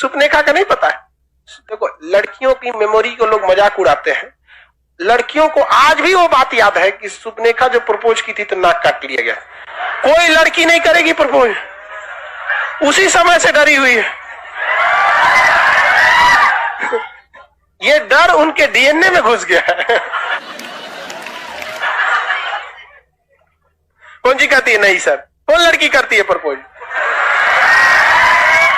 सुपनेखा का नहीं पता है? देखो, लड़कियों की मेमोरी को लोग मजाक उड़ाते हैं, लड़कियों को आज भी वो बात याद है कि सुपनेखा जो प्रपोज की थी तो नाक काट लिया गया। कोई लड़की नहीं करेगी प्रपोज, उसी समय से डरी हुई है। ये डर उनके डीएनए में घुस गया है। कौन जी कहती है नहीं सर? कौन लड़की करती है प्रपोज?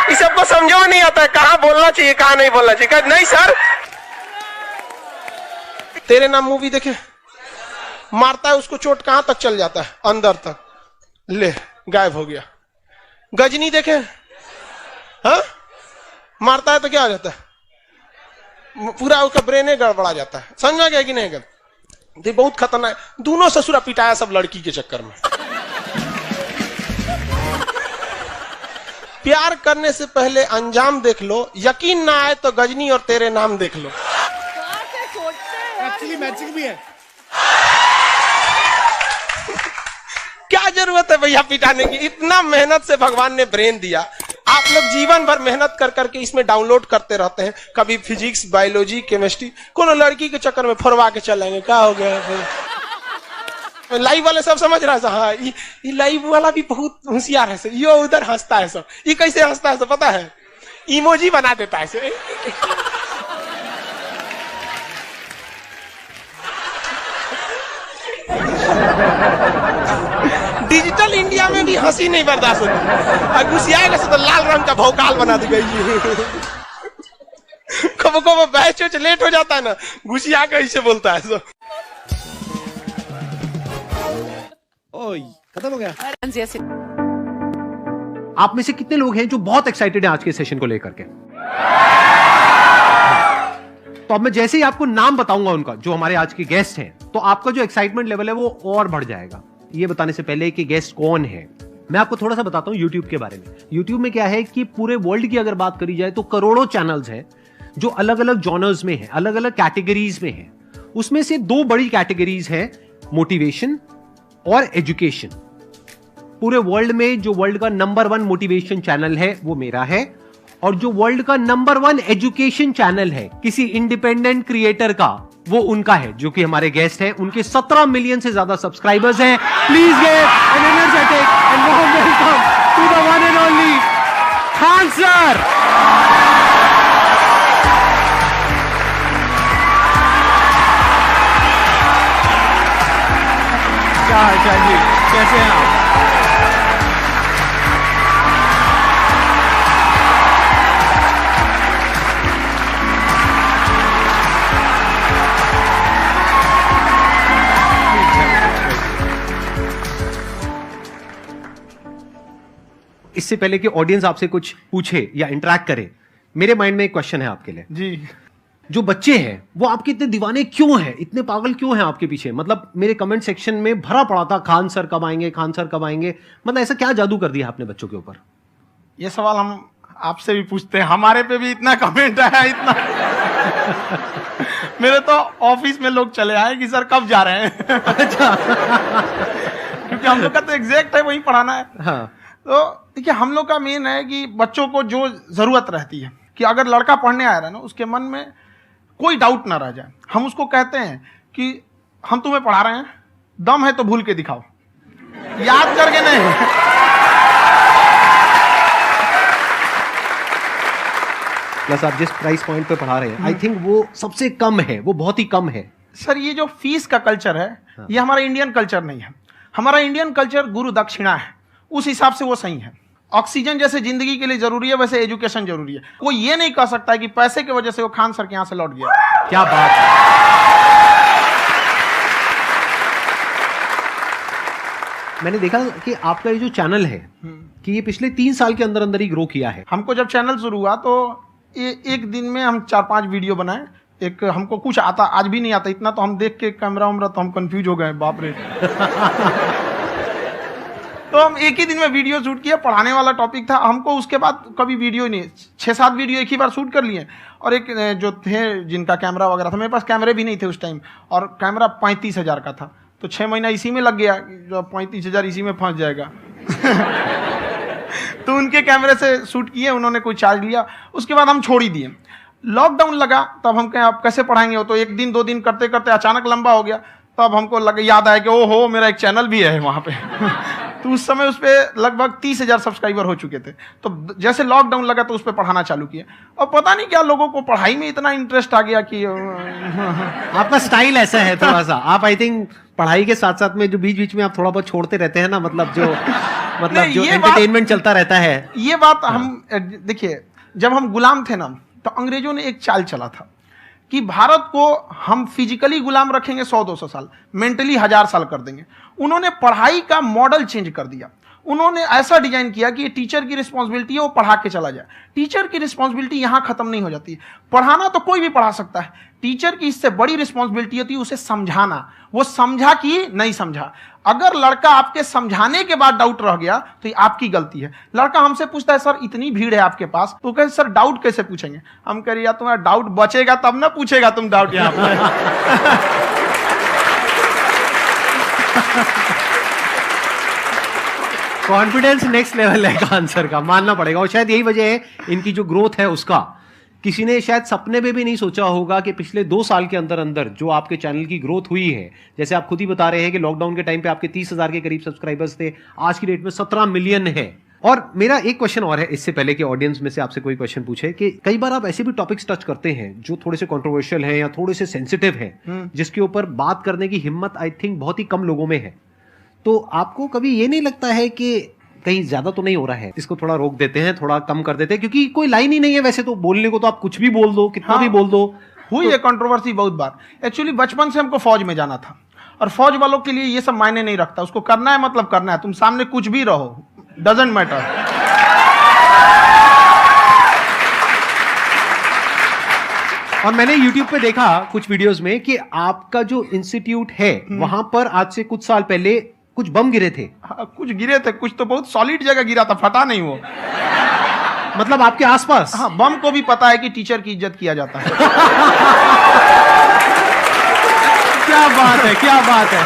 इस सबको समझो नहीं आता है, कहां बोलना चाहिए कहां नहीं बोलना चाहिए। नहीं सर, तेरे नाम मूवी देखे, मारता है उसको, चोट कहां तक चल जाता है? अंदर तक, ले गायब हो गया। गजनी देखे, हाँ, मारता है तो क्या हो जाता है? पूरा उसका ब्रेन गड़बड़ा जाता है। समझ में गया कि नहीं? ये बहुत खतरनाक। दोनों ससुरा पिटाया सब लड़की के चक्कर में। प्यार करने से पहले अंजाम देख लो, यकीन ना आए तो गजनी और तेरे नाम देख लो। एक्चुअली मैचिंग भी है। क्या जरूरत है भैया पिटाने की? इतना मेहनत से भगवान ने ब्रेन दिया, आप लोग जीवन भर मेहनत कर करके इसमें डाउनलोड करते रहते हैं, कभी फिजिक्स, बायोलॉजी, केमिस्ट्री। कोनो लड़की के चक्कर में फरवा के चलेंगे, क्या हो गया? लाइव वाले सब समझ रहा है, हाँ, ये लाइव वाला भी बहुत होशियार है। ये उधर हंसता है सब। ये कैसे हंसता है सब पता है? इमोजी बना देता है से। डिजिटल इंडिया में भी हंसी नहीं बर्दाश्त होती। घुसियाएगा तो लाल रंग का भौकाल बना दी गई। कब कब बैच लेट हो जाता है ना, घुसिया कैसे बोलता है सब। ओए खत्म हो गया। आप में से कितने लोग हैं जो बहुत एक्साइटेड हैं आज के सेशन को लेकर के? तो अब मैं जैसे ही आपको नाम बताऊंगा उनका, जो हमारे आज के गेस्ट हैं, तो आपका जो एक्साइटमेंट लेवल है वो और बढ़ जाएगा। ये बताने से पहले कि गेस्ट कौन है, मैं आपको थोड़ा सा बताता हूं यूट्यूब के बारे में। यूट्यूब में क्या है कि पूरे वर्ल्ड की अगर बात करी जाए तो करोड़ों चैनल्स हैं जो अलग अलग जॉनर्स में हैं, अलग अलग कैटेगरीज में हैं। उसमें से दो बड़ी कैटेगरीज हैं, मोटिवेशन और एजुकेशन। पूरे वर्ल्ड में जो वर्ल्ड का नंबर 1 मोटिवेशन चैनल है वो मेरा है, और जो वर्ल्ड का नंबर 1 एजुकेशन चैनल है किसी इंडिपेंडेंट क्रिएटर का, वो उनका है, जो कि हमारे गेस्ट हैं। उनके 17 मिलियन से ज्यादा सब्सक्राइबर्स हैं। Please give an energetic and warm welcome to the one and only Khan sir. क्या हाल चाल जी, कैसे हैं आप? इससे पहले कि ऑडियंस आपसे कुछ पूछे या इंटरेक्ट करे, मेरे माइंड में एक क्वेश्चन है आपके लिए जी। जो बच्चे हैं वो आपके इतने दीवाने क्यों हैं, इतने पागल क्यों हैं आपके पीछे? मतलब मेरे कमेंट सेक्शन में भरा पड़ा था, खान सर कब आएंगे, खान सर कब आएंगे। मतलब ऐसा क्या जादू कर दिया आपने बच्चों के ऊपर? ये सवाल हम आपसे भी पूछते हैं, हमारे पे भी इतना कमेंट आया, इतना। मेरे तो ऑफिस में लोग चले आए कि सर कब जा रहे हैं। अच्छा। क्योंकि हम लोग का तो एग्जैक्ट है, वही पढ़ाना है। हाँ। तो देखिए, हम लोग का मेन है कि बच्चों को जो जरूरत रहती है कि अगर लड़का पढ़ने आ रहा है ना, उसके मन में कोई डाउट ना रह जाए। हम उसको कहते हैं कि हम तुम्हें पढ़ा रहे हैं, दम है तो भूल के दिखाओ, याद करके नहीं। प्लस आप जिस प्राइस पॉइंट पे पढ़ा रहे हैं, आई थिंक वो सबसे कम है, वो बहुत ही कम है। सर, ये जो फीस का कल्चर है, ये हमारा इंडियन कल्चर नहीं है। हमारा इंडियन कल्चर गुरु दक्षिणा है, उस हिसाब से वो सही है। ऑक्सीजन जैसे जिंदगी के लिए जरूरी है, वैसे एजुकेशन जरूरी है। कोई ये नहीं कह सकता है कि पैसे की वजह से वो खान सर के यहां से लौट गया। क्या बात है। मैंने देखा कि आपका ये जो चैनल है कि ये पिछले 3 साल के अंदर अंदर ही ग्रो किया है। हमको जब चैनल शुरू हुआ तो एक दिन में हम 4-5 वीडियो बनाए। एक हमको कुछ आता, आज भी नहीं आता इतना, तो हम देख के कैमरा उमरा तो हम कंफ्यूज हो गए, बाप रे। तो हम एक ही दिन में वीडियो शूट किया, पढ़ाने वाला टॉपिक था हमको। उसके बाद कभी वीडियो ही नहीं, 6-7 वीडियो एक ही बार शूट कर लिए। और एक जो थे जिनका कैमरा वगैरह था, मेरे पास कैमरे भी नहीं थे उस टाइम, और कैमरा 35,000 का था, तो 6 महीना इसी में लग गया। जो 35,000 इसी में फंस जाएगा। तो उनके कैमरे से शूट किए, उन्होंने कोई चार्ज लिया, उसके बाद हम छोड़ ही दिए। लॉकडाउन लगा तब हम कहें आप कैसे पढ़ाएंगे, वो तो 1 दिन 2 दिन करते करते अचानक लंबा हो गया। तब हमको याद आया कि ओहो मेरा एक चैनल भी है वहाँ पे तो उस समय उस पर लगभग 30,000 सब्सक्राइबर हो चुके थे। तो जैसे लॉकडाउन लगा तो उस पर पढ़ाना चालू किया, और पता नहीं क्या लोगों को पढ़ाई में इतना इंटरेस्ट आ गया कि आपका स्टाइल ऐसा है थोड़ा सा, आप आई थिंक पढ़ाई के साथ साथ में जो बीच बीच में आप थोड़ा बहुत छोड़ते रहते हैं ना, मतलब जो एंटरटेनमेंट चलता रहता है। ये बात हम देखिए, जब हम गुलाम थे ना, तो अंग्रेजों ने एक चाल चला था कि भारत को हम फिजिकली गुलाम रखेंगे 100-200 साल, मेंटली 1000 साल कर देंगे। उन्होंने पढ़ाई का मॉडल चेंज कर दिया। उन्होंने ऐसा डिजाइन किया कि ये टीचर की रिस्पॉन्सिबिलिटी है, वो पढ़ा के चला जाए। टीचर की रिस्पॉन्सिबिलिटी यहां खत्म नहीं हो जाती। पढ़ाना तो कोई भी पढ़ा सकता है, टीचर की इससे बड़ी रिस्पॉन्सिबिलिटी होती है उसे समझाना। वो समझा कि नहीं समझा। अगर लड़का आपके समझाने के बाद डाउट रह गया तो ये आपकी गलती है। लड़का हमसे पूछता है सर इतनी भीड़ है आपके पास, तो कहते सर डाउट कैसे पूछेंगे? हम कह रहे यार तुम्हारा डाउट बचेगा तब ना पूछेगा तुम डाउट यहाँ पर कॉन्फिडेंस नेक्स्ट लेवल है का आंसर का, मानना पड़ेगा। और शायद यही वजह है इनकी जो ग्रोथ है उसका। किसी ने शायद सपने में भी नहीं सोचा होगा कि पिछले 2 साल के अंदर अंदर जो आपके चैनल की ग्रोथ हुई है, जैसे आप खुद ही बता रहे हैं कि लॉकडाउन के टाइम पे आपके 30,000 के करीब सब्सक्राइबर्स थे, आज की डेट में 17 मिलियन है। और मेरा एक क्वेश्चन और है, इससे पहले कि ऑडियंस में से आपसे कोई क्वेश्चन पूछे, कि कई बार आप ऐसे भी टॉपिक्स टच करते हैं जो थोड़े से कंट्रोवर्शियल हैं या थोड़े से सेंसिटिव हैं, जिसके ऊपर बात करने की हिम्मत आई थिंक बहुत ही कम लोगों में है। तो आपको कभी ये नहीं लगता है कि कहीं ज्यादा तो नहीं हो रहा है, इसको थोड़ा रोक देते हैं, थोड़ा कम कर देते हैं, क्योंकि कोई लाइन ही नहीं है वैसे तो बोलने को, तो आप कुछ भी बोल दो, कितना भी बोल दो। हुई है कंट्रोवर्सी बहुत बार। एक्चुअली बचपन से हमको फौज में जाना था, और फौज वालों के लिए ये सब मायने नहीं रखता। उसको करना है मतलब करना है, तुम सामने कुछ भी रहो, डजंट मैटर। और मैंने YouTube पे देखा कुछ वीडियोस में कि आपका जो इंस्टीट्यूट है वहां पर आज से कुछ साल पहले कुछ बम गिरे थे। हाँ, कुछ गिरे थे, कुछ तो बहुत सॉलिड जगह गिरा था, फटा नहीं वो। मतलब आपके आसपास? हाँ, बम को भी पता है कि टीचर की इज्जत किया जाता है। क्या बात है, क्या बात है।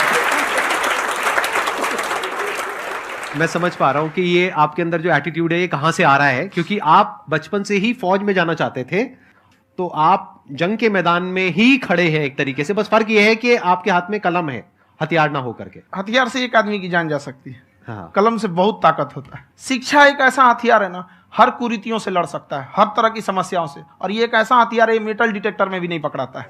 मैं समझ पा रहा हूं कि ये आपके अंदर जो एटीट्यूड है ये कहां से आ रहा है, क्योंकि आप बचपन से ही फौज में जाना चाहते थे, तो आप जंग के मैदान में ही खड़े हैं एक तरीके से। बस फर्क ये है कि आपके हाथ में कलम है, हथियार ना होकर के। हथियार से एक आदमी की जान जा सकती है, हाँ। कलम से बहुत ताकत होता है। शिक्षा एक ऐसा हथियार है ना, हर कुरीतियों से लड़ सकता है, हर तरह की समस्याओं से। और ये एक ऐसा हथियार है, मेटल डिटेक्टर में भी नहीं पकड़ाता है।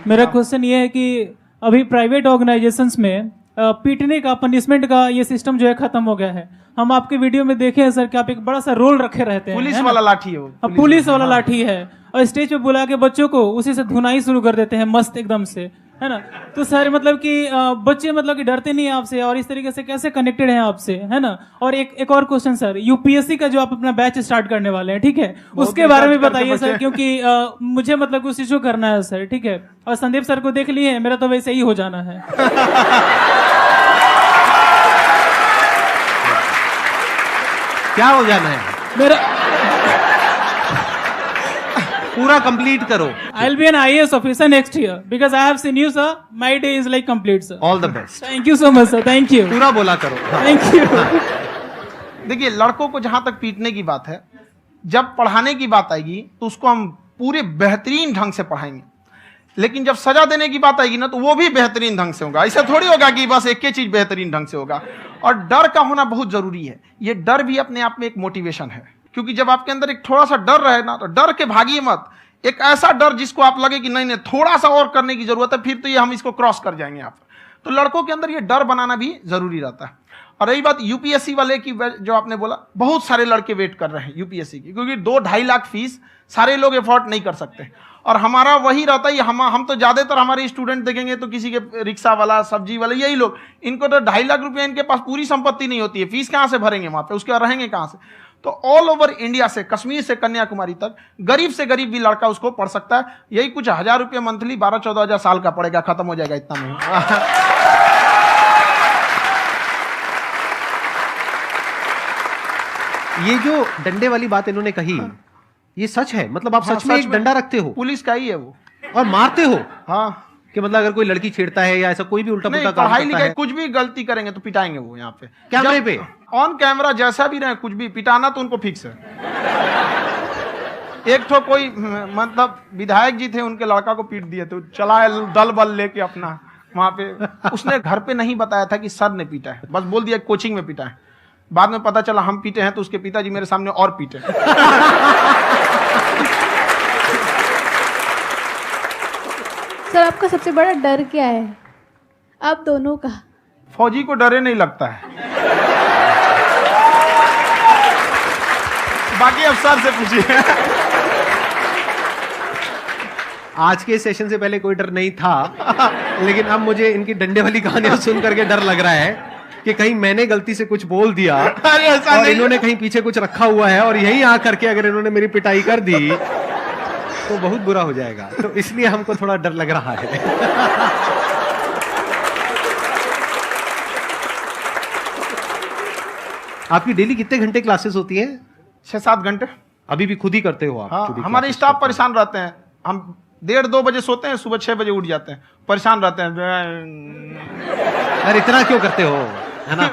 मेरा क्वेश्चन ये है कि अभी प्राइवेट ऑर्गेनाइजेशंस में पीटने का, पनिशमेंट का ये सिस्टम जो है खत्म हो गया है। हम आपके वीडियो में देखे हैं सर कि आप एक बड़ा सा रोल रखे रहते हैं, पुलिस वाला लाठी है वो, पुलिस वाला लाठी है, और स्टेज पे बुला के बच्चों को उसी से धुनाई शुरू कर देते हैं मस्त एकदम से, है ना। तो सर मतलब कि बच्चे मतलब कि डरते नहीं है आपसे, और इस तरीके से कैसे कनेक्टेड हैं आपसे, है ना। और एक और क्वेश्चन सर, यूपीएससी का जो आप अपना बैच स्टार्ट करने वाले हैं, ठीक है, उसके बारे में बताइए सर, क्योंकि मुझे मतलब कुछ इशू करना है सर, ठीक है। और संदीप सर को देख लिए, मेरा तो वैसे ही हो जाना है। क्या हो जाना है? मेरा पूरा कंप्लीट करो। I'll be an IAS officer next year because I have seen you, sir. My day is like complete, sir. All the best. Thank you so much, sir. Thank you. पूरा बोला करो। Thank you. देखिए, लड़कों को जहां तक पीटने की बात है, जब पढ़ाने की बात आएगी तो उसको हम पूरे बेहतरीन ढंग से पढ़ाएंगे। लेकिन जब सजा देने की बात आएगी ना, तो वो भी बेहतरीन ढंग से होगा। ऐसा थोड़ी होगा कि बस एक ही चीज बेहतरीन ढंग से होगा। और डर का होना बहुत जरूरी है। ये डर भी अपने आप में एक मोटिवेशन है, क्योंकि जब आपके अंदर एक थोड़ा सा डर रहे ना, तो डर के भागिए मत। एक ऐसा डर जिसको आप लगे कि नहीं नहीं थोड़ा सा और करने की जरूरत है, फिर तो ये हम इसको क्रॉस कर जाएंगे यहाँ पर। तो लड़कों के अंदर ये डर बनाना भी जरूरी रहता है। और रही बात यूपीएससी वाले की, जो आपने बोला, बहुत सारे लड़के वेट कर रहे हैं यूपीएससी की, क्योंकि 2-2.5 लाख फीस सारे लोग एफोर्ड नहीं कर सकते। और हमारा वही रहता है, हम तो ज्यादातर हमारे स्टूडेंट देखेंगे तो किसी के रिक्शा वाला, सब्जी वाला, यही लोग, इनको तो 2.5 लाख रुपया इनके पास पूरी संपत्ति नहीं होती है, फीस कहाँ से भरेंगे वहां पे, उसके बाद रहेंगे कहाँ से। तो ऑल ओवर इंडिया से, कश्मीर से कन्याकुमारी तक, गरीब से गरीब भी लड़का उसको पढ़ सकता है। यही कुछ 1000 रुपये मंथली, 12-14 हजार साल का पड़ेगा, खत्म हो जाएगा इतना में। ये जो डंडे वाली बात इन्होंने कही, ये सच है? मतलब आप सच में एक डंडा रखते हो? पुलिस का ही है वो। और मारते हो? हाँ, कि मतलब अगर कोई लड़की छेड़ता है या ऐसा कोई भी उल्टा नहीं, पुल्टा काम पढ़ाई करता लिखाई है कुछ भी गलती करेंगे तो पिटाएंगे वो यहाँ पे कैमरे जब पे? ऑन कैमरा जैसा भी रहे, कुछ भी पिटाना तो उनको फिक्स है। एक तो कोई मतलब विधायक जी थे, उनके लड़का को पीट दिए, तो चला दल बल लेके अपना वहां पे। उसने घर पे नहीं बताया था कि सर ने पीटा है, बस बोल दिया कोचिंग में पीटा है। बाद में पता चला हम पीटे हैं, तो उसके पिताजी मेरे सामने और पीटे। सर आपका सबसे बड़ा डर क्या है आप दोनों का? फौजी को डरे नहीं लगता है, बाकी अफसर से पूछिए। आज के सेशन से पहले कोई डर नहीं था, लेकिन अब मुझे इनकी डंडे वाली कहानियां सुन करके डर लग रहा है कि कहीं मैंने गलती से कुछ बोल दिया अरे ऐसा और नहीं, इन्होंने कहीं पीछे कुछ रखा हुआ है और यही आ करके अगर इन्होंने मेरी पिटाई कर दी तो बहुत बुरा हो जाएगा, तो इसलिए हमको थोड़ा डर लग रहा है। आपकी डेली कितने घंटे क्लासेस होती हैं? 6-7 घंटे। अभी भी खुद ही करते हो आप? हाँ, खुद ही हमारे classes स्टाफ करते हो? परेशान रहते हैं। हम 1:30-2 बजे सोते हैं, सुबह 6 बजे उठ जाते हैं, परेशान रहते हैं। यार इतना क्यों करते हो, है ना?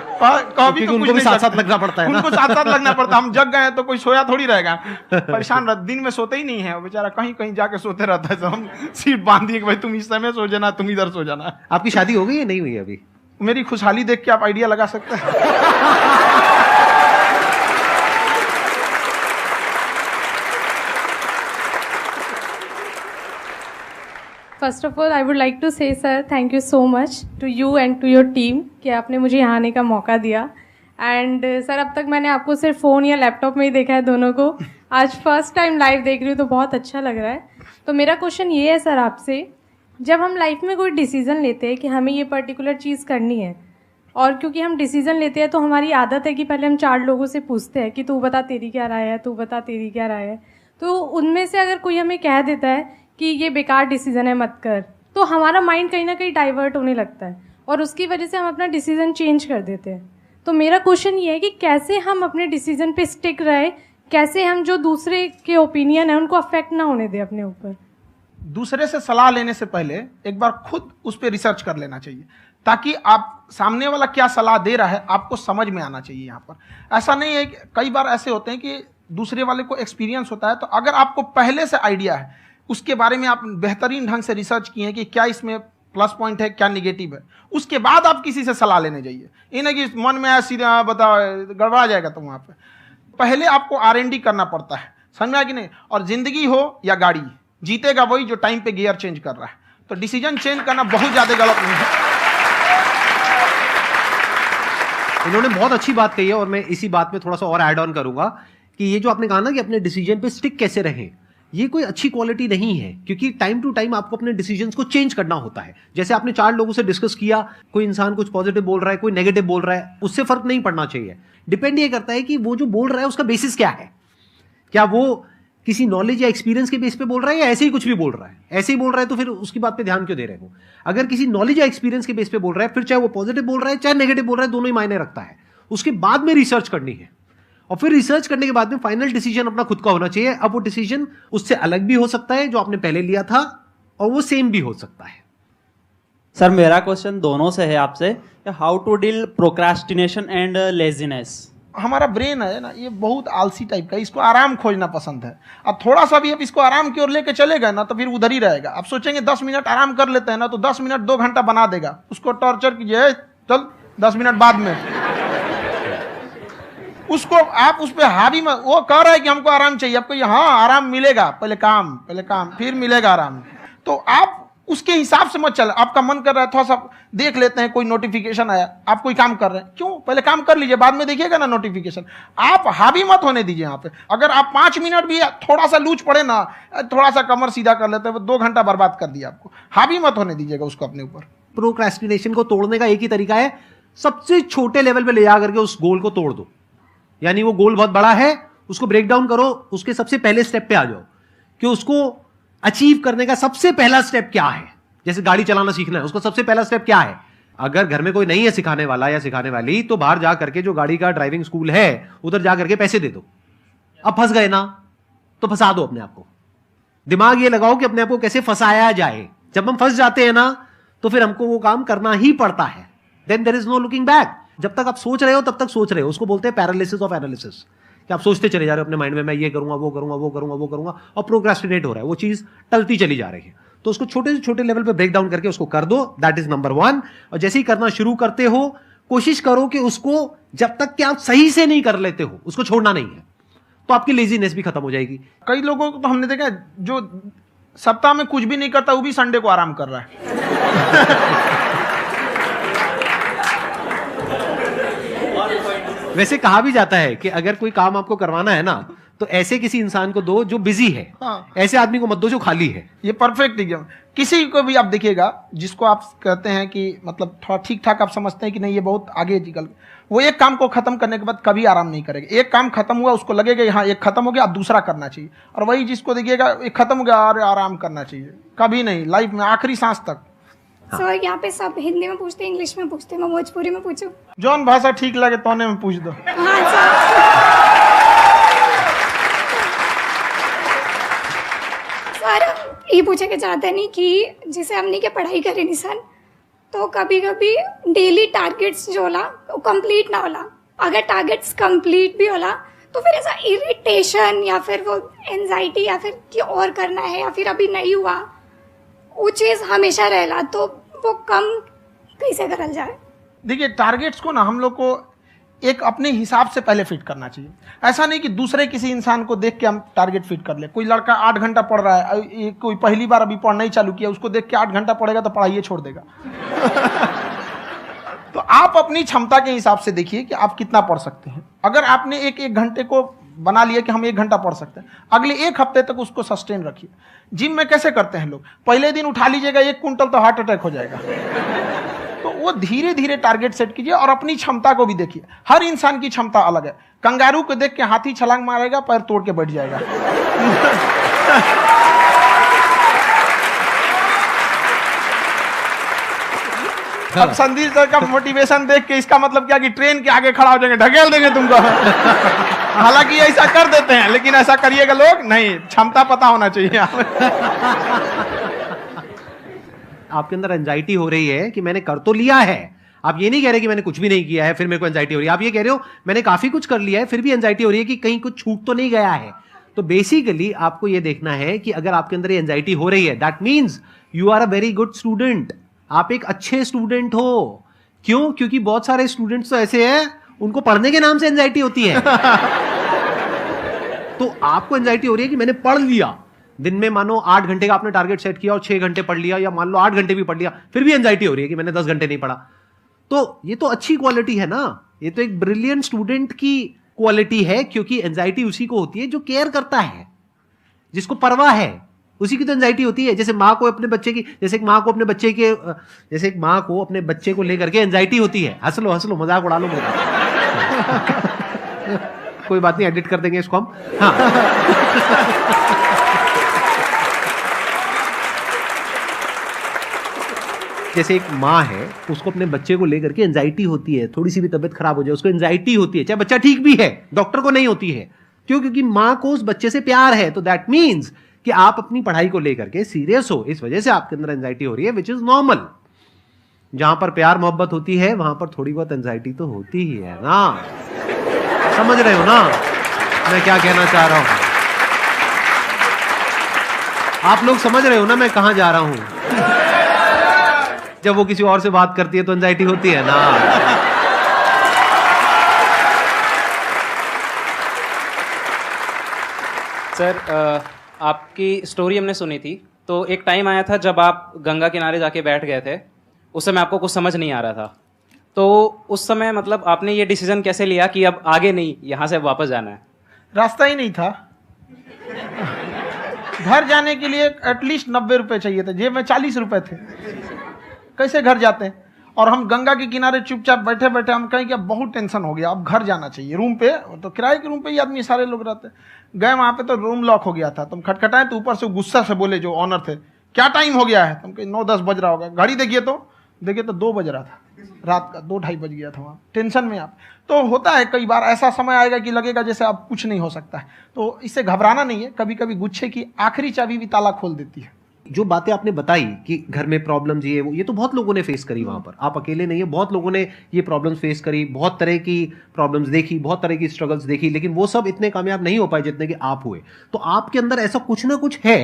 कभी तो उनको भी साथ साथ लगना पड़ता है ना? उनको साथ साथ लगना पड़ता है। हम जग गए हैं तो कोई सोया थोड़ी रहेगा, परेशान रहते, दिन में सोते ही नहीं है बेचारा, कहीं कहीं जाके सोते रहता है। तो हम सीट बांध दिए कि भाई तुम इस समय सो जाना, तुम इधर सो जाना। आपकी शादी हो गई या नहीं हुई अभी? मेरी खुशहाली देख के आप आइडिया लगा सकते हैं। First of all I would like to say sir thank you so much to you and to your team कि आपने मुझे यहाँ आने का मौका दिया। एंड सर अब तक मैंने आपको सिर्फ फ़ोन या लैपटॉप में ही देखा है दोनों को, आज फर्स्ट टाइम लाइव देख रही हूँ तो बहुत अच्छा लग रहा है। तो मेरा क्वेश्चन ये है सर आपसे, जब हम लाइफ में कोई डिसीज़न लेते हैं कि हमें ये पर्टिकुलर चीज़ करनी है, और क्योंकि हम डिसीज़न लेते हैं तो हमारी आदत है कि पहले हम 4 लोगों से पूछते हैं कि तू बता तेरी क्या राय है, तू बता तेरी क्या राय है। तो उनमें से अगर कोई हमें कह देता है कि ये बेकार डिसीजन है मत कर, तो हमारा माइंड कहीं ना कहीं डाइवर्ट होने लगता है और उसकी वजह से हम अपना डिसीजन चेंज कर देते हैं। तो मेरा क्वेश्चन ये है कि कैसे हम अपने डिसीजन पे स्टिक रहे, कैसे हम जो दूसरे के ओपिनियन है उनको अफेक्ट ना होने दें अपने ऊपर। दूसरे से सलाह लेने से पहले एक बार खुद उस पर रिसर्च कर लेना चाहिए, ताकि आप सामने वाला क्या सलाह दे रहा है आपको समझ में आना चाहिए। यहाँ पर ऐसा नहीं है कि कई बार ऐसे होते हैं कि दूसरे वाले को एक्सपीरियंस होता है, तो अगर आपको पहले से आइडिया है, उसके बारे में आप बेहतरीन ढंग से रिसर्च किए हैं कि क्या इसमें प्लस पॉइंट है क्या निगेटिव है, उसके बाद आप किसी से सलाह लेने जाइए। ये नहीं कि मन में सीधा बताओ गड़बड़ा जाएगा। तो वहाँ पे पहले आपको R&D करना पड़ता है, समझ में आया कि नहीं। और जिंदगी हो या गाड़ी, जीतेगा वही जो टाइम पे गियर चेंज कर रहा है। तो डिसीजन चेंज करना बहुत ज्यादा गलत नहीं है। इन्होंने बहुत अच्छी बात कही है और मैं इसी बात में थोड़ा सा और ऐड ऑन करूंगा कि ये जो आपने कहा ना कि अपने डिसीजन पे स्टिक कैसे रहें, ये कोई अच्छी क्वालिटी नहीं है, क्योंकि टाइम टू टाइम आपको अपने डिसीजंस को चेंज करना होता है। जैसे आपने 4 लोगों से डिस्कस किया, कोई इंसान कुछ पॉजिटिव बोल रहा है, कोई नेगेटिव बोल रहा है, उससे फर्क नहीं पड़ना चाहिए। डिपेंड ये करता है कि वो जो बोल रहा है उसका बेसिस क्या है, क्या वो किसी नॉलेज या एक्सपीरियंस के बेस पे बोल रहा है या ऐसे ही कुछ भी बोल रहा है। ऐसे ही बोल रहा है तो फिर उसकी बात पे ध्यान क्यों दे रहे हो। अगर किसी नॉलेज या एक्सपीरियंस के बेस पे बोल रहा है, फिर चाहे वो पॉजिटिव बोल रहा है चाहे नेगेटिव बोल रहा है, दोनों ही मायने रखता है। उसके बाद में रिसर्च करनी है और फिर रिसर्च करने के बाद में फाइनल डिसीजन अपना खुद का होना चाहिए। अब वो डिसीजन उससे अलग भी हो सकता है जो आपने पहले लिया था, और वो सेम भी हो सकता है। सर मेरा क्वेश्चन दोनों से है आपसे, how to deal procrastination and laziness. हमारा ब्रेन है ना, ये बहुत आलसी टाइप का, इसको आराम खोजना पसंद है। अब थोड़ा सा भी अब इसको आराम की ओर लेके चले गए ना तो फिर उधर ही रहेगा। आप सोचेंगे 10 मिनट आराम कर लेते हैं ना, तो 10 मिनट 2 घंटा बना देगा। उसको टॉर्चर कीजिए, चल 10 मिनट बाद में। उसको आप उस पर हावी मत, वो कह रहा है कि हमको आराम चाहिए, आपको हाँ आराम मिलेगा, पहले काम फिर मिलेगा आराम। तो आप उसके हिसाब से मत चल। आपका मन कर रहा है थोड़ा सा देख लेते हैं, कोई नोटिफिकेशन आया, आप कोई काम कर रहे हैं, क्यों पहले काम कर लीजिए, बाद में देखिएगा ना नोटिफिकेशन। आप हावी मत होने दीजिए यहाँ पे। अगर आप 5 मिनट भी थोड़ा सा लूज पड़े ना, थोड़ा सा कमर सीधा कर लेते हैं, 2 घंटा बर्बाद कर दिया आपको। हावी मत होने दीजिएगा उसको अपने ऊपर। प्रोक्रेस्टिनेशन को तोड़ने का एक ही तरीका है, सबसे छोटे लेवल पे ले जा करके उस गोल को तोड़ दो। यानी वो गोल बहुत बड़ा है, उसको ब्रेक डाउन करो, उसके सबसे पहले स्टेप पे आ जाओ कि उसको अचीव करने का सबसे पहला स्टेप क्या है। जैसे गाड़ी चलाना सीखना है, उसका सबसे पहला स्टेप क्या है। अगर घर में कोई नहीं है सिखाने वाला या सिखाने वाली, तो बाहर जा करके जो गाड़ी का ड्राइविंग स्कूल है उधर जा करके पैसे दे दो। अब फंस गए ना तो फंसा दो अपने आप को। दिमाग ये लगाओ कि अपने आप को कैसे फंसाया जाए, जब हम फंस जाते हैं ना तो फिर हमको वो काम करना ही पड़ता है। Then there is no looking back. जब तक आप सोच रहे हो तब तक सोच रहे हो, उसको बोलते हैं पैरालिसिस ऑफ एनालिसिस, कि आप सोचते चले जा रहे हो अपने माइंड में, मैं ये करूंगा वो करूंगा वो करूंगा वो करूंगा, और प्रोक्रेस्टिनेट हो रहा है, वो चीज टलती चली जा रही है। तो उसको छोटे से छोटे लेवल पे ब्रेक डाउन करके उसको कर दो, दैट इज नंबर 1। और जैसे ही करना शुरू करते हो कोशिश करो कि उसको जब तक कि आप सही से नहीं कर लेते हो उसको छोड़ना नहीं है, तो आपकी लेजीनेस भी खत्म हो जाएगी। कई लोगों को तो हमने देखा है, जो सप्ताह में कुछ भी नहीं करता वो भी संडे को आराम कर रहा है। वैसे कहा भी जाता है कि अगर कोई काम आपको करवाना है ना तो ऐसे किसी इंसान को दो जो बिजी है, हाँ। ऐसे आदमी को मत दो जो खाली है। ये परफेक्ट एग्जाम। किसी को भी आप देखिएगा जिसको आप कहते हैं कि मतलब थोड़ा ठीक ठाक आप समझते हैं कि नहीं ये बहुत आगे निकल, वो एक काम को खत्म करने के बाद कभी आराम नहीं करेगा। एक काम खत्म हुआ उसको लगेगा हाँ एक खत्म हो गया अब दूसरा करना चाहिए, और वही जिसको देखिएगा एक खत्म हो गया और आराम करना चाहिए, कभी नहीं, लाइफ में आखिरी सांस तक। सर यहाँ पे सब हिंदी में पूछते हैं, इंग्लिश में पूछते हैं, मैं भोजपुरी में पूछूं? जौन भाषा ठीक लगे तोने में पूछ दो। हाँ सर। सर ये पूछे के चाहते नहीं कि जैसे हमने के पढ़ाई करे निशान, तो कभी कभी डेली टारगेट्स जो होला वो कंप्लीट ना होला, अगर टारगेट्स कंप्लीट भी होला तो फिर ऐसा इरिटेशन या फिर वो एंजाइटी या फिर कि और करना है या फिर अभी नहीं हुआ वो चीज़ हमेशा रहेला, तो वो कम कैसे करल जाए? देखिए टारगेट्स को ना हम लोग को एक अपने हिसाब से पहले फिट करना चाहिए। ऐसा नहीं कि दूसरे किसी इंसान को देख के हम टारगेट फिट कर ले। कोई लड़का 8 घंटा पढ़ रहा है, कोई पहली बार अभी पढ़ना ही चालू किया, उसको देख के 8 घंटा पढ़ेगा तो पढ़ाई छोड़ देगा। तो आप अपनी क्षमता के हिसाब से देखिए कि आप कितना पढ़ सकते हैं। अगर आपने एक घंटे को बना लिया कि हम 1 घंटा पढ़ सकते हैं, अगले 1 हफ्ते तक उसको सस्टेन रखिए। जिम में कैसे करते हैं लोग, पहले दिन उठा लीजिएगा 1 कुंटल तो हार्ट अटैक हो जाएगा। तो वो धीरे धीरे टारगेट सेट कीजिए और अपनी क्षमता को भी देखिए। हर इंसान की क्षमता अलग है। कंगारू को देख के हाथी छलांग मारेगा, पैर तोड़ के बैठ जाएगा। अब संदीप सर का मोटिवेशन देख के इसका मतलब क्या कि ट्रेन के आगे खड़ा हो जाएंगे, ढकेल देंगे तुमको। हालांकि ऐसा कर देते हैं, लेकिन ऐसा करिएगा लोग नहीं, क्षमता पता होना चाहिए। आपके अंदर एंजाइटी हो रही है कि मैंने कर तो लिया है, आप ये नहीं कह रहे कि मैंने कुछ भी नहीं किया है फिर मेरे को एंजाइटी हो रही है, आप ये कह रहे हो मैंने काफी कुछ कर लिया है फिर भी एंजाइटी हो रही है कि कहीं कुछ छूट तो नहीं गया है। तो बेसिकली आपको ये देखना है कि अगर आपके अंदर ये एंजाइटी हो रही है, that means you are a very good student, आप एक अच्छे स्टूडेंट हो। क्यों? क्योंकि बहुत सारे स्टूडेंट्स तो ऐसे हैं उनको पढ़ने के नाम से एंजाइटी होती है। तो आपको एंजाइटी हो रही है कि मैंने पढ़ लिया, दिन में मानो 8 घंटे का आपने टारगेट सेट किया और 6 घंटे पढ़ लिया, या मान लो 8 घंटे भी पढ़ लिया, फिर भी एंजाइटी हो रही है कि मैंने 10 घंटे नहीं पढ़ा। तो ये तो अच्छी क्वालिटी है ना, ये तो एक ब्रिलियंट स्टूडेंट की क्वालिटी है, क्योंकि एंजाइटी उसी को होती है जो केयर करता है, जिसको परवाह है, उसी की तो एंजाइटी होती है। जैसे माँ को अपने बच्चे की, जैसे एक माँ को अपने बच्चे के, जैसे एक माँ को अपने बच्चे को लेकर के एंजाइटी होती है। हंस लो मजाक उड़ा लो मेरा। कोई बात नहीं, एडिट कर देंगे इसको हम। हाँ। जैसे एक माँ है, उसको अपने बच्चे को लेकर के एंजाइटी होती है, थोड़ी सी भी तबीयत खराब हो जाए उसको एंजाइटी होती है, चाहे बच्चा ठीक भी है, डॉक्टर को नहीं होती है। क्यों? क्योंकि माँ को उस बच्चे से प्यार है। तो दैट मीन्स कि आप अपनी पढ़ाई को लेकर के सीरियस हो, इस वजह से आपके अंदर एंजाइटी हो रही है, विच इज नॉर्मल। जहां पर प्यार मोहब्बत होती है वहां पर थोड़ी बहुत एंजाइटी तो होती ही है ना। समझ रहे हो ना मैं क्या कहना चाह रहा हूं? आप लोग समझ रहे हो ना मैं कहां जा रहा हूं? जब वो किसी और से बात करती है तो एंजाइटी होती है ना। सर आपकी स्टोरी हमने सुनी थी, तो एक टाइम आया था जब आप गंगा किनारे जाके बैठ गए थे, उस समय आपको कुछ समझ नहीं आ रहा था, तो उस समय मतलब आपने ये डिसीजन कैसे लिया कि अब आगे नहीं, यहाँ से वापस जाना है? रास्ता ही नहीं था। घर जाने के लिए एटलीस्ट 90 रुपए चाहिए थे, जेब में 40 रुपए थे, कैसे घर जाते हैं? और हम गंगा के किनारे चुपचाप बैठे बैठे हम कहें कि अब बहुत टेंशन हो गया, अब घर जाना चाहिए। रूम पे तो किराए के रूम पे ही आदमी सारे लोग रहते, गए वहाँ पे तो रूम लॉक हो गया था। तुम खटखटाए तो ऊपर से गुस्सा से बोले जो ऑनर थे, क्या टाइम हो गया है? तुम कहीं 9-10 बज रहा होगा, घड़ी देखिए तो 2 बज रहा था, रात का 2-2:30 बज गया था वहाँ। टेंशन में आप तो होता है, कई बार ऐसा समय आएगा कि लगेगा जैसे अब कुछ नहीं हो सकता है, तो इससे घबराना नहीं है। कभी कभी गुच्छे की आखिरी चाबी भी ताला खोल देती है। जो बातें आपने बताई कि घर में प्रॉब्लम्स ये तो बहुत लोगों ने फेस करी वहां पर, आप अकेले नहीं है, बहुत लोगों ने ये प्रॉब्लम्स फेस करी, बहुत तरह की प्रॉब्लम्स देखी, बहुत तरह की स्ट्रगल्स देखी, लेकिन वो सब इतने कामयाब नहीं हो पाए जितने कि आप हुए। तो आपके अंदर ऐसा कुछ ना कुछ है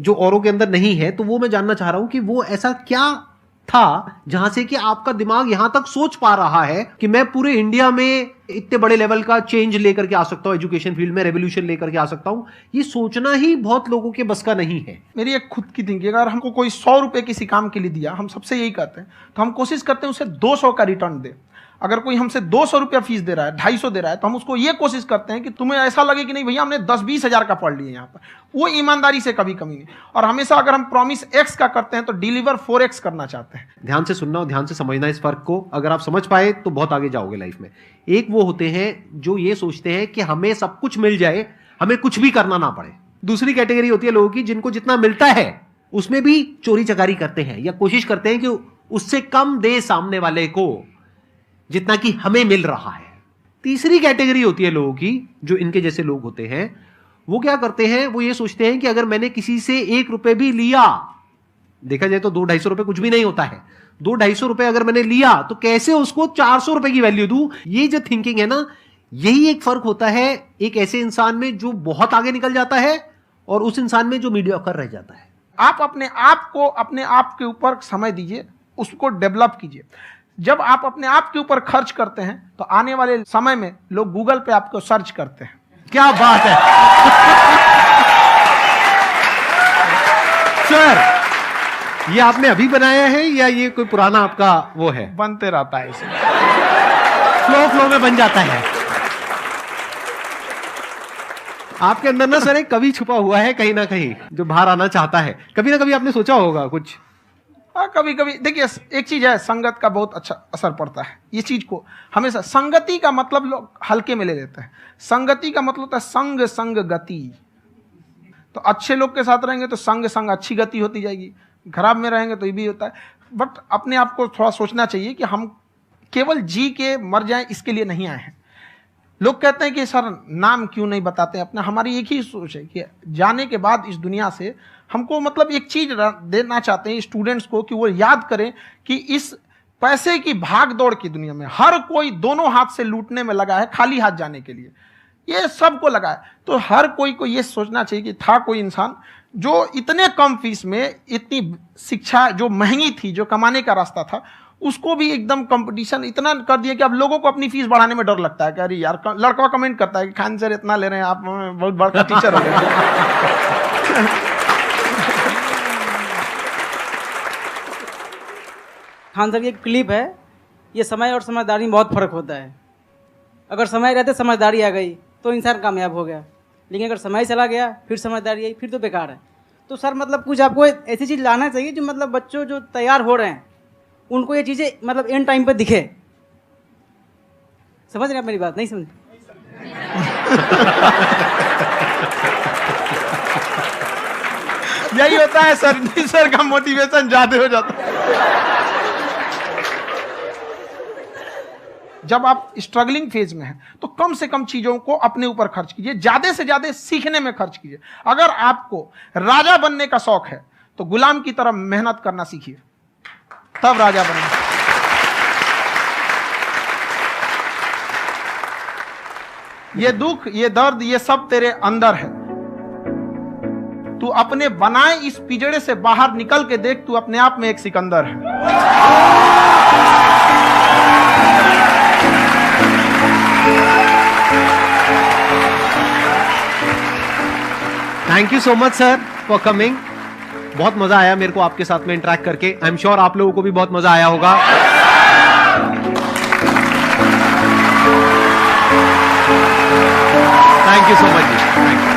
जो औरों के अंदर नहीं है, तो वो मैं जानना चाह रहा हूं कि वो ऐसा क्या था जहां से कि आपका दिमाग यहां तक सोच पा रहा है कि मैं पूरे इंडिया में इतने बड़े लेवल का चेंज लेकर के आ सकता हूं, एजुकेशन फील्ड में रेवोल्यूशन लेकर के आ सकता हूं। ये सोचना ही बहुत लोगों के बस का नहीं है। मेरी एक खुद की थिंकिंग, अगर हमको कोई 100 रुपए किसी काम के लिए दिया, हम सबसे यही कहते हैं, तो हम कोशिश करते हैं उसे 200 का रिटर्न दे। अगर कोई हमसे 200 रुपया फीस दे रहा है, 250 दे रहा है, तो हम उसको ये कोशिश करते हैं कि तुम्हें ऐसा लगे कि नहीं भैया हमने 10-20 हज़ार का पढ़ लिया यहाँ पर। वो ईमानदारी से कभी कमी नहीं। और हमेशा अगर हम प्रॉमिस एक्स का करते हैं तो डिलीवर 4x करना चाहते हैं। ध्यान से सुनना और ध्यान से समझना इस फर्क को, अगर आप समझ पाए तो बहुत आगे जाओगे लाइफ में। एक वो होते हैं जो ये सोचते हैं कि हमें सब कुछ मिल जाए, हमें कुछ भी करना ना पड़े। दूसरी कैटेगरी होती है लोगों की जिनको जितना मिलता है उसमें भी चोरी चकारी करते हैं या कोशिश करते हैं कि उससे कम दे सामने वाले को जितना कि हमें मिल रहा है। तीसरी कैटेगरी होती है लोगों की, जो इनके जैसे लोग होते हैं, वो क्या करते हैं, वो ये सोचते हैं कि अगर मैंने किसी से 1 रुपए भी लिया, देखा जाए तो 200-250 रुपए कुछ भी नहीं होता है, 200-250 रुपए अगर मैंने लिया तो कैसे उसको 400 रुपए की वैल्यू दूं। ये जो थिंकिंग है ना, यही एक फर्क होता है एक ऐसे इंसान में जो बहुत आगे निकल जाता है और उस इंसान में जो मीडियोकर रह जाता है। आप अपने आप को अपने आप के ऊपर समय दीजिए, उसको डेवलप कीजिए। जब आप अपने आप के ऊपर खर्च करते हैं तो आने वाले समय में लोग गूगल पे आपको सर्च करते हैं। क्या बात है सर, ये आपने अभी बनाया है या ये कोई पुराना आपका वो है? बनते रहता है, इसे फ्लो में बन जाता है। आपके अंदर ना सर एक कवि छुपा हुआ है कहीं ना कहीं जो बाहर आना चाहता है। कभी ना कभी आपने सोचा होगा कुछ? कभी कभी देखिए, एक चीज है, संगत का बहुत अच्छा असर पड़ता है। ये चीज को हमेशा, संगति का मतलब लोग हल्के में ले लेते हैं। संगति का मतलब होता है संग संग गति। तो अच्छे लोग के साथ रहेंगे तो संग संग अच्छी गति होती जाएगी, खराब में रहेंगे तो ये भी होता है। बट अपने आप को थोड़ा सोचना चाहिए कि हम केवल जी के मर जाएं इसके लिए नहीं आए हैं। लोग कहते हैं कि सर नाम क्यों नहीं बताते अपना। हमारी एक ही सोच है कि जाने के बाद इस दुनिया से हमको मतलब एक चीज देना चाहते हैं स्टूडेंट्स को, कि वो याद करें कि इस पैसे की भाग दौड़ की दुनिया में हर कोई दोनों हाथ से लूटने में लगा है, खाली हाथ जाने के लिए ये सबको लगा है। तो हर कोई को ये सोचना चाहिए कि था कोई इंसान जो इतने कम फीस में इतनी शिक्षा जो महंगी थी, जो कमाने का रास्ता था, उसको भी एकदम कंपटीशन इतना कर दिया कि अब लोगों को अपनी फीस बढ़ाने में डर लगता है कि अरे यार, लड़का कमेंट करता है कि खान सर इतना ले रहे हैं, आप बहुत बड़ा टीचर हो गए। खान सर की एक क्लिप है, ये समय और समझदारी में बहुत फर्क होता है। अगर समय रहते समझदारी आ गई तो इंसान कामयाब हो गया, लेकिन अगर समय चला गया फिर समझदारी आई फिर तो बेकार है। तो सर मतलब कुछ आपको ऐसी चीज़ लाना चाहिए जो मतलब बच्चों जो तैयार हो रहे हैं उनको ये चीज़ें मतलब एंड टाइम पे दिखे। समझ रहे हैं आप मेरी बात? नहीं समझ? यही होता है सर, सर का मोटिवेशन ज्यादा हो जाता है। जब आप स्ट्रगलिंग फेज में हैं तो कम से कम चीजों को अपने ऊपर खर्च कीजिए, ज्यादा से ज्यादा सीखने में खर्च कीजिए। अगर आपको राजा बनने का शौक है तो गुलाम की तरह मेहनत करना सीखिए, तब राजा बनेंगे। ये दुख, ये दर्द, ये सब तेरे अंदर है। तू अपने बनाए इस पिजड़े से बाहर निकल के देख, तू अपने आप में एक सिकंदर है। Thank you so much sir for coming. बहुत मजा आया मेरे को आपके साथ में इंटरेक्ट करके। आई एम श्योर आप लोगों को भी बहुत मजा आया होगा। Thank you so much ji, thank you.